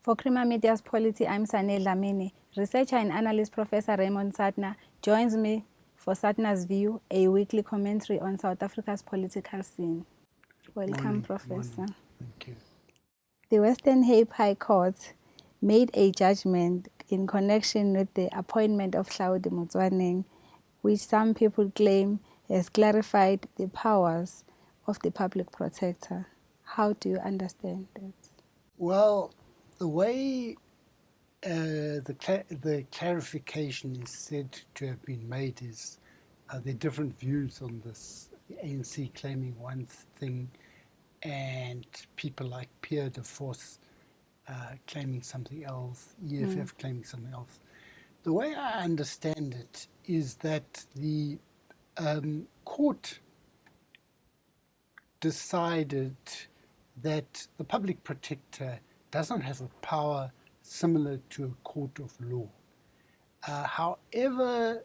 For Crema Media's Polity, I'm Sanel Lamini. Researcher and analyst Professor Raymond Suttner joins me for Suttner's View, a weekly commentary on South Africa's political scene. Welcome, Professor. Morning. Thank you. The Western Cape High Court made a judgment in connection with the appointment of Hlaudi Motsoeneng, which some people claim has clarified the powers of the public protector. How do you understand that? Well, the way the clarification is said to have been made is there are different views on this. The ANC claiming one thing, and people like Pierre de Vos claiming something else, EFF claiming something else. The way I understand it is that the court decided that the public protector doesn't have a power similar to a court of law. However,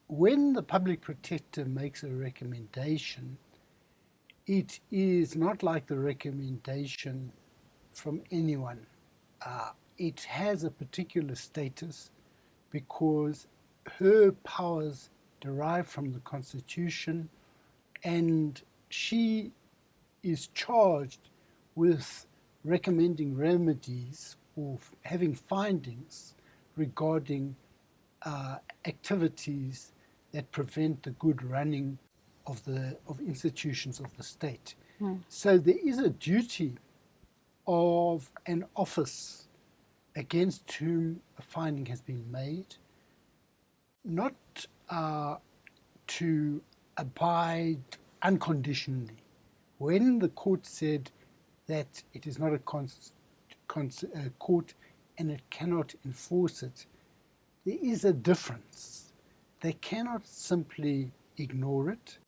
when the public protector makes a recommendation, it is not like the recommendation from anyone. It has a particular status because her powers derive from the Constitution, and she is charged with recommending remedies or having findings regarding activities that prevent the good running of institutions of the state. So there is a duty of an office against whom a finding has been made, not to abide unconditionally. When the court said that it is not a court and it cannot enforce it, there is a difference. They cannot simply ignore it,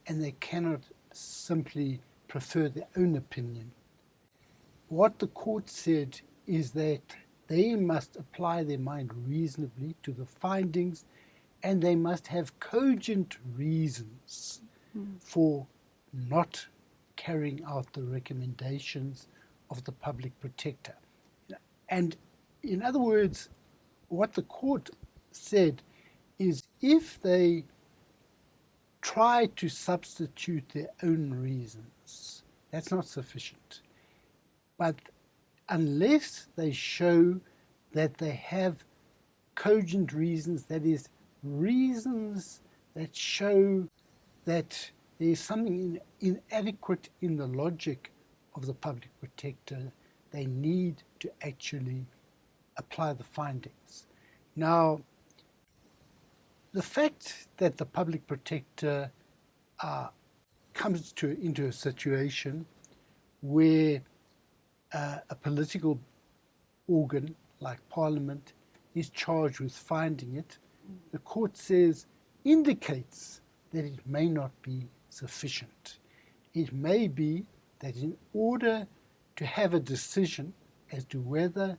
and they cannot simply prefer their own opinion. What the court said is that they must apply their mind reasonably to the findings, and they must have cogent reasons for not carrying out the recommendations of the public protector. And in other words, what the court said is if they try to substitute their own reasons, that's not sufficient. But unless they show that they have cogent reasons, that is, reasons that show that there is something inadequate in the logic of the public protector, they need to actually apply the findings. Now, the fact that the public protector comes into a situation where a political organ like Parliament is charged with finding it, the court says indicates that it may not be sufficient. It may be that in order to have a decision as to whether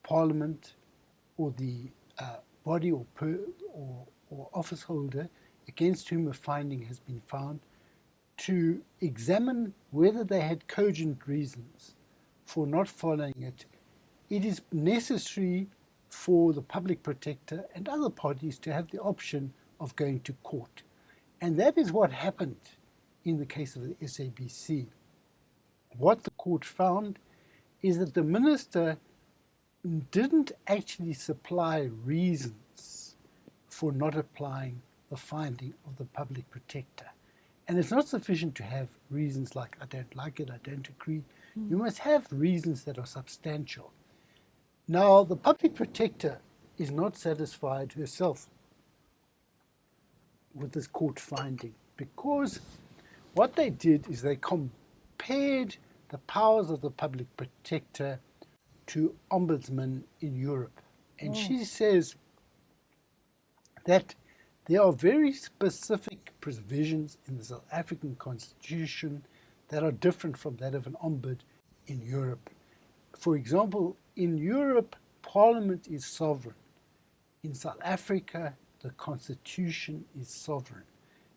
Parliament or the body or office holder against whom a finding has been found, to examine whether they had cogent reasons for not following it, it is necessary for the public protector and other parties to have the option of going to court. And that is what happened in the case of the SABC. What the court found is that the minister didn't actually supply reasons for not applying the finding of the public protector. And it's not sufficient to have reasons like, I don't like it, I don't agree. You must have reasons that are substantial. Now, the public protector is not satisfied herself with this court finding, because what they did is they compared the powers of the public protector to ombudsmen in Europe. And she says that there are very specific provisions in the South African Constitution that are different from that of an ombud in Europe. For example, in Europe, Parliament is sovereign. In South Africa, the Constitution is sovereign.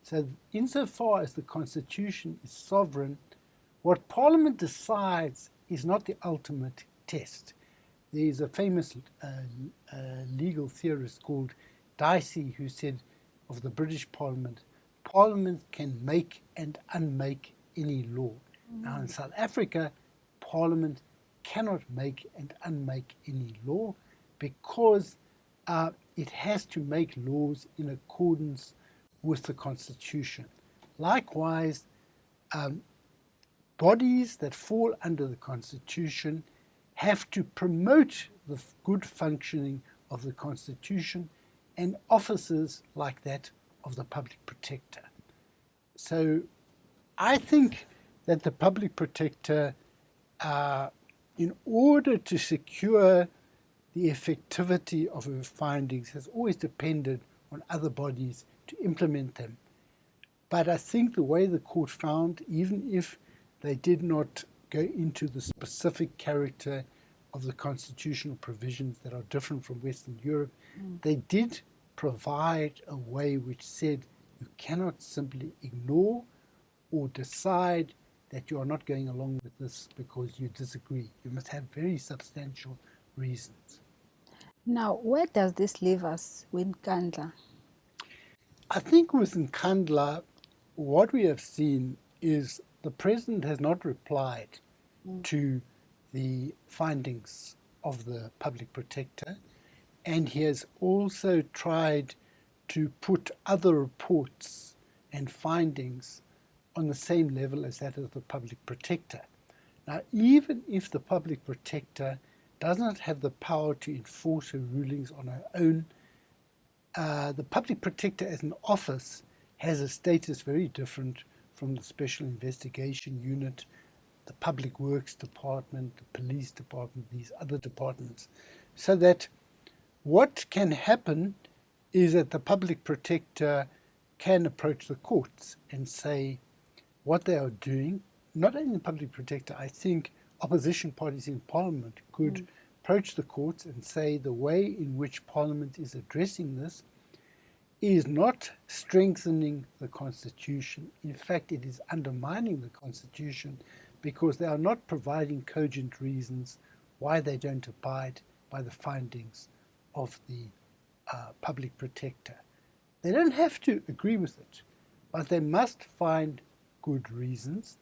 So insofar as the Constitution is sovereign, what Parliament decides is not the ultimate test. there's a famous legal theorist called Dicey who said of the British Parliament, Parliament can make and unmake any law. Now in South Africa, Parliament cannot make and unmake any law because it has to make laws in accordance with the Constitution. Likewise, bodies that fall under the Constitution have to promote the good functioning of the Constitution and offices like that of the Public Protector. So I think that the Public Protector, in order to secure the effectivity of her findings, has always depended on other bodies to implement them. But I think the way the court found, even if they did not go into the specific character of the constitutional provisions that are different from Western Europe, they did provide a way which said you cannot simply ignore or decide that you are not going along with this because you disagree. You must have very substantial reasons. Now, where does this leave us with Nkandla? I think with Nkandla, what we have seen is the president has not replied to the findings of the Public Protector, and he has also tried to put other reports and findings on the same level as that of the Public Protector. Now, even if the Public Protector does not have the power to enforce her rulings on her own, the Public Protector as an office has a status very different from the Special Investigation Unit, the Public Works Department, the Police Department, these other departments. So that what can happen is that the Public Protector can approach the courts and say what they are doing. Not only the Public Protector, I think opposition parties in Parliament could approach the courts and say the way in which Parliament is addressing this is not strengthening the Constitution. In fact, it is undermining the Constitution because they are not providing cogent reasons why they don't abide by the findings of the Public Protector. They don't have to agree with it, but they must find good reasons.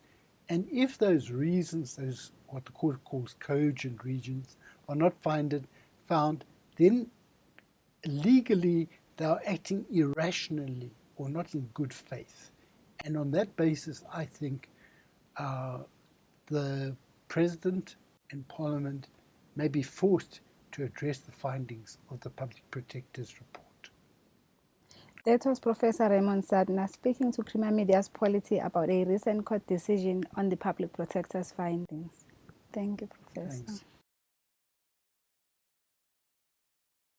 And if those reasons, those what the court calls cogent reasons, are not found, then legally they are acting irrationally or not in good faith. And on that basis, I think the President and Parliament may be forced to address the findings of the Public Protector's report. That was Professor Raymond Suttner speaking to Creamer Media's Polity about a recent court decision on the Public Protector's findings. Thank you, Professor. Thanks.